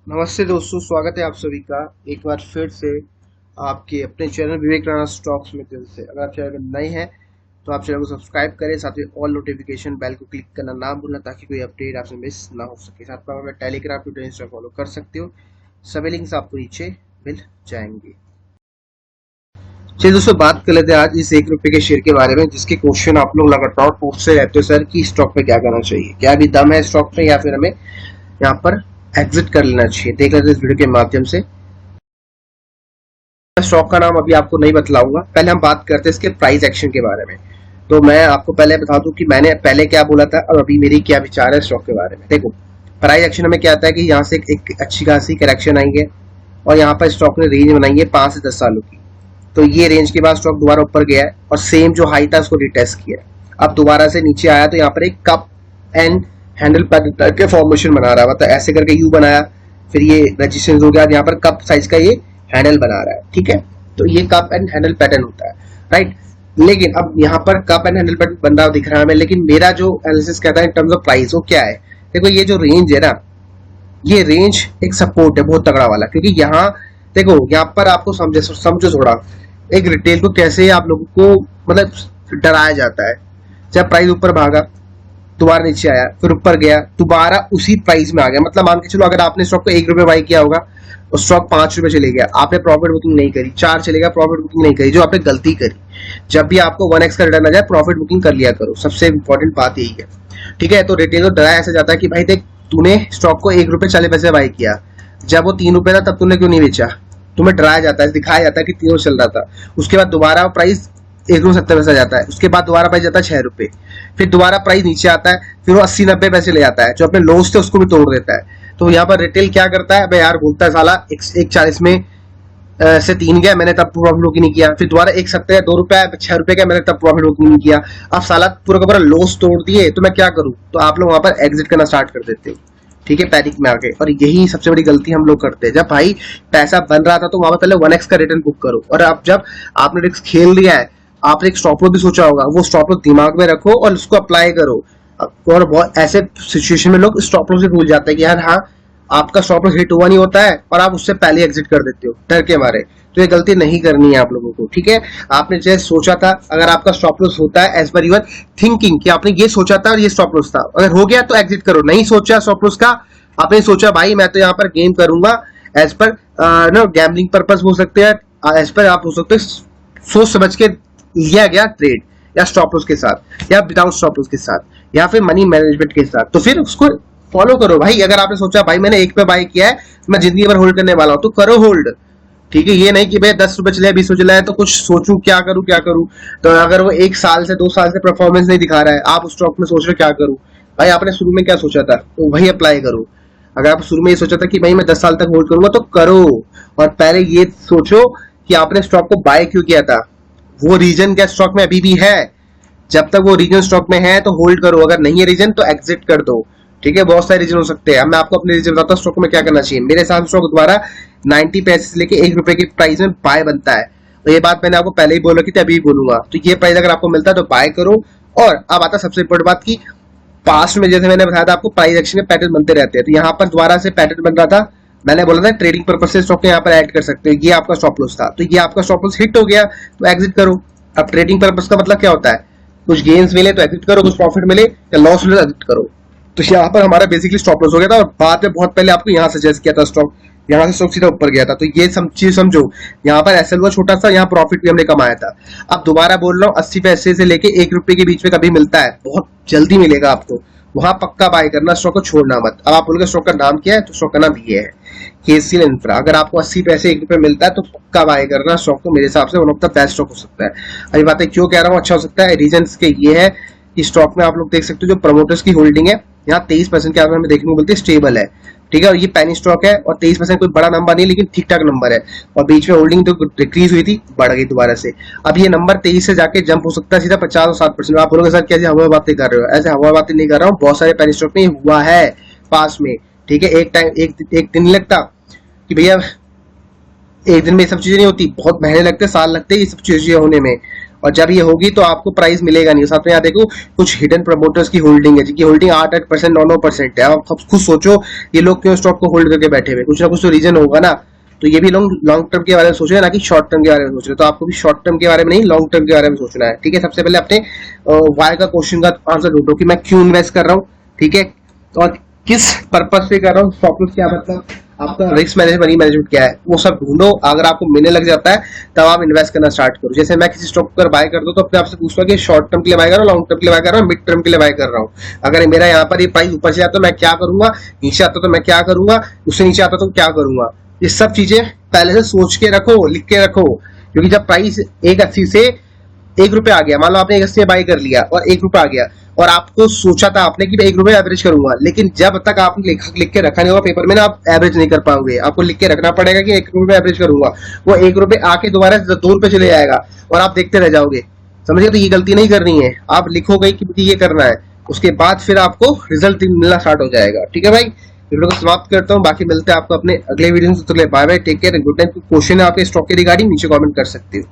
नमस्ते दोस्तों, स्वागत है आप सभी का एक बार फिर से आपके अपने चैनल विवेक राणा स्टॉक्स में दिल से। अगर आप चैनल में नए हैं तो आप चैनल को सब्सक्राइब करें, साथ ही ऑल नोटिफिकेशन बेल को क्लिक करना ना भूलना ताकि कोई अपडेट आपसे मिस ना हो सके। साथ में आप अपना टेलीग्राम, ट्विटर, इंस्टा फॉलो कर सकते हो। सभी लिंक्स आपको नीचे मिल जाएंगे। चलिए दोस्तों, बात कर लेते हैं आज इस ₹1 के शेयर के बारे में, जिसके क्वेश्चन आप लोग लगातार पूछते रहते हो सर कि स्टॉक पे क्या करना चाहिए, क्या अभी दम है स्टॉक में या फिर हमें यहाँ पर एग्जिट कर लेना चाहिए। देख लेते हैं इस वीडियो के माध्यम से। स्टॉक का नाम अभी आपको नहीं बतलाऊंगा, पहले हम बात करते हैं इसके प्राइस एक्शन के बारे में। तो मैं आपको पहले बता दूं कि मैंने पहले क्या बोला था और अभी मेरी क्या विचार है स्टॉक के बारे में। देखो, प्राइस एक्शन में क्या आता है कि यहाँ से एक अच्छी खासी करेक्शन आई है और यहाँ पर स्टॉक ने रेंज बनाई है 5 से 10 सालों की। तो ये रेंज के बाद स्टॉक दोबारा ऊपर गया है और सेम जो हाई था उसको रिटेस्ट किया है। अब दोबारा से नीचे आया तो यहाँ पर एक कप एंड हैंडल पैटर्न के फॉर्मेशन बना रहा है, मतलब ऐसे करके यू बनाया, फिर ये रजिस्टेंस हो गया, यहाँ पर कप साइज का ये हैंडल बना रहा है। ठीक है, तो ये कप एंड हैंडल पैटर्न होता है, राइट। लेकिन अब यहाँ पर कप एंड हैंडल पैटर्न बन रहा दिख रहा है हमें, लेकिन मेरा जो एनालिसिस कहता है इन टर्म्स ऑफ प्राइस वो क्या है। देखो, ये जो रेंज है ना, ये रेंज एक सपोर्ट है बहुत तगड़ा वाला, क्योंकि यहाँ देखो, यहाँ पर आपको समझो थोड़ा, एक रिटेल को कैसे आप लोगों को मतलब डराया जाता है। जब प्राइस ऊपर भागा, दोबारा नीचे आया, फिर ऊपर गया, दोबारा उसी प्राइस में आ गया। मतलब मान के चलो, अगर आपने स्टॉक को ₹1 बाई किया होगा और स्टॉक ₹5 चले गया, आपने प्रॉफिट बुकिंग नहीं करी, 4 चलेगा, प्रॉफिट बुकिंग नहीं करी, जो आपने गलती करी। जब भी आपको 1x का रिटर्न आ जाए, प्रॉफिट बुकिंग कर लिया करो, सबसे इंपॉर्टेंट बात यही है। ठीक है, तो रिटेल को डराया ऐसा जाता है कि भाई देख, तूने स्टॉक को ₹1.40 बाई किया, जब वो ₹3 था तब तूने क्यों नहीं बेचा। तुम्हें डराया जाता है, दिखाया जाता है कि 3 चल रहा था। उसके बाद दोबारा प्राइस ₹1.70 जाता है, उसके बाद दोबारा प्राइस जाता है ₹6, फिर दोबारा प्राइस नीचे आता है, फिर वो 80-90 ले जाता है, जो अपने लोस थे उसको भी तोड़ देता है। तो यहाँ पर रिटेल क्या करता है, भाई यार बोलता है साला 1.40 में से 3 गया, मैंने तब प्रॉफिट बुकिंग नहीं किया, फिर दोबारा 1.70 ₹2 ₹6 का, मैंने तब प्रॉफिट बुकिंग नहीं किया। अब साला पूरा का पूरा लॉस तोड़ दिए, तो मैं क्या करूं। तो आप लोग वहां पर एग्जिट करना स्टार्ट कर देते हो, ठीक है, पैनिक में आके। और यही सबसे बड़ी गलती हम लोग करते हैं। जब भाई पैसा बन रहा था तो वहां पर पहले 1x का रिटर्न बुक करो, और अब जब आपने रिस्क खेल लिया है, आपने एक स्टॉप लॉस भी सोचा होगा, वो स्टॉप लॉस दिमाग में रखो और उसको अप्लाई करो। और बहुत ऐसे सिचुएशन में लोग स्टॉप लॉस भी भूल जाते हैं कि यार हाँ, आपका स्टॉप लॉस हिट हुआ नहीं होता है और आप उससे पहले एग्जिट कर देते हो डर के मारे। तो ये गलती नहीं करनी है आप लोगों को, ठीक है। आपने जैसे सोचा था, अगर आपका स्टॉप लॉस होता है एज पर यूर थिंकिंग कि आपने ये सोचा था और ये स्टॉप लॉस था, अगर हो गया तो एग्जिट करो। नहीं सोचा स्टॉप लॉस का, आपने सोचा भाई मैं तो यहाँ पर गेम करूंगा as per no gambling purpose हो सकते हैं, एज पर आप हो सकते हैं सोच समझ के लिया गया ट्रेड, या स्टॉप लॉस के साथ, या विदाउट स्टॉप लॉस के साथ, या फिर मनी मैनेजमेंट के साथ, तो फिर उसको फॉलो करो भाई। अगर आपने सोचा भाई मैंने 1 पे बाय किया है, मैं जिंदगी भर होल्ड करने वाला हूं, तो करो होल्ड, ठीक है। ये नहीं कि भाई ₹10 चले, ₹20 चला है तो कुछ सोचूं क्या करूं। तो अगर वो 1 साल से 2 साल से परफॉर्मेंस नहीं दिखा रहा है, आप उस स्टॉक में सोच रहे हो क्या करूं। भाई आपने शुरू में क्या सोचा था तो वही अप्लाई करो। अगर आप शुरू में ये सोचा था कि भाई मैं 10 साल तक होल्ड करूंगा, तो करो। और पहले ये सोचो कि आपने स्टॉक को बाय क्यों किया था, वो रीजन क्या स्टॉक में अभी भी है। जब तक वो रीजन स्टॉक में है तो होल्ड करो, अगर नहीं है रीजन तो एग्जिट कर दो, ठीक है। बहुत सारे रीजन हो सकते हैं। अब मैं आपको अपने रीजन बताता हूँ स्टॉक में क्या करना चाहिए। मेरे हिसाब से स्टॉक द्वारा 90 पैसे से लेके ₹1 की प्राइस में बाय बनता है। तो ये बात मैंने आपको पहले ही बोल रखी थी, अभी भी बोलूंगा। तो ये प्राइस अगर आपको मिलता है तो बाय करो। और अब आता सबसे इंपॉर्टेंट बात की, पास्ट में जैसे मैंने बताया था आपको, प्राइस एक्शन के पैटर्न बनते रहते हैं। तो यहाँ पर दोबारा से पैटर्न बन रहा था, मैंने बोला था ट्रेडिंग पर्पस से स्टॉक यहाँ पर ऐड कर सकते हो। ये आपका स्टॉप लॉस था, तो ये आपका स्टॉप लॉस हिट हो गया तो एग्जिट करो। अब ट्रेडिंग पर्पस का मतलब क्या होता है, कुछ गेन्स मिले तो एग्जिट करो, कुछ प्रॉफिट मिले या लॉस मिले तो एग्जिट करो। तो यहाँ पर हमारा बेसिकली स्टॉप लॉस हो गया था, और बाद में बहुत पहले आपको यहाँ सजेस्ट किया था स्टॉक, यहाँ से स्टॉक सीधा ऊपर गया था। तो ये चीज समझो, यहाँ पर एसएल हुआ छोटा सा, यहाँ प्रॉफिट भी हमने कमाया था। अब दोबारा बोल रहा हूँ, 80 पैसे से लेके ₹1 के बीच में कभी मिलता है, बहुत जल्दी मिलेगा आपको, वहां पक्का बाय करना, स्टॉक को छोड़ना मत। अब आप बोलोगे स्टॉक का नाम क्या है, तो स्टॉक का नाम ये है, केसीएल इंफ्रा। अगर आपको 80 पैसे ₹1 मिलता है तो पक्का बाय करना स्टॉक को, मेरे हिसाब से one of the best stock हो सकता है। अभी बातें क्यों कह रहा हूँ अच्छा हो सकता है, रीजन के ये है कि स्टॉक में आप लोग देख सकते हो जो प्रमोटर्स की होल्डिंग है, यहाँ 23% के आसपास में देखने को मिलती है, स्टेबल है, ठीक है। और ये पेनी स्टॉक है, और 23% कोई बड़ा नंबर नहीं, लेकिन ठीक ठाक नंबर है। और बीच में होल्डिंग तो डिक्रीज हुई थी, बढ़ गई दोबारा से। अब ये नंबर 23 से जाके जंप हो सकता है सीधा 50 और 60%। आप बोलोगे सर कैसे हवा बातें कर रहे हो, ऐसे हवा बातें नहीं कर रहा हूँ, बहुत सारे पेनी स्टॉक में हुआ है पास में, ठीक है। एक टाइम एक दिन लगता कि भैया एक दिन में ये सब चीजें नहीं होती, बहुत महीने लगते, साल लगते ये सब चीजें होने में। और जब ये होगी तो आपको प्राइस मिलेगा नहीं। साथ में यहाँ देखो कुछ हिडन प्रमोटर्स की होल्डिंग है, जिनकी होल्डिंग 8-8%, 9-9% है। आप खुद सोचो ये लोग क्यों स्टॉक को होल्ड करके बैठे हुए, कुछ ना कुछ तो रीजन होगा ना। तो ये भी लॉन्ग टर्म के बारे में सोच रहे हैं, ना कि शॉर्ट टर्म के बारे में सोच रहे हैं। तो आपको भी शॉर्ट टर्म के बारे में नहीं, लॉन्ग टर्म के बारे में सोचना है। ठीक है, सबसे पहले अपने वाई का क्वेश्चन का आंसर ढूंढो कि मैं क्यों इन्वेस्ट कर रहा हूँ। ठीक है, और किस पर्पज से कर रहा हूँ, स्टॉप लॉस क्या मतलब, आपका रिस्क मैनेजमेंट, मनी मैनेजमेंट क्या है, वो सब ढूंढो। अगर आपको मिलने लग जाता है तब आप इन्वेस्ट करना स्टार्ट करो। जैसे मैं किसी स्टॉक पर बाय कर दूं तो अपने आपसे पूछता हूँ कि शॉर्ट टर्म के लिए बाय कर रहा हूँ, लॉन्ग टर्म के लिए बाय कर रहा हूँ, मिड टर्म के लिए बाय कर रहा हूँ। अगर मेरा यहाँ पर ये प्राइस ऊपर से आता तो मैं क्या करूंगा, नीचे आता तो मैं क्या करूंगा, उससे नीचे आता तो क्या करूंगा। ये सब चीजें पहले से सोच के रखो, लिख के रखो। क्योंकि जब प्राइस 1.80 से 1 रुपए आ गया, मान लो आपने 1.80 में बाय कर लिया और 1 रुपए आ गया, और आपको सोचा था आपने कि मैं 1 रुपए एवरेज करूंगा, लेकिन जब तक आपने लिख के रखा नहीं होगा पेपर में ना, आप एवरेज नहीं कर पाओगे। आपको लिख के रखना पड़ेगा कि 1 रुपए एवरेज करूंगा। वो 1 रुपए आके दोबारा 2 रुपए चले जाएगा और आप देखते रह जाओगे। समझिए, तो ये गलती नहीं करनी है। आप लिखोगे कि मुझे ये करना है, उसके बाद फिर आपको रिजल्ट मिलना स्टार्ट हो जाएगा। ठीक है भाई, वीडियो को समाप्त करता हूँ। बाकी मिलते हैं आपको अपने अगले वीडियो में। Bye bye, take care, good night. Question है आपके स्टॉक के रिगार्डिंग, नीचे कमेंट कर सकते हो।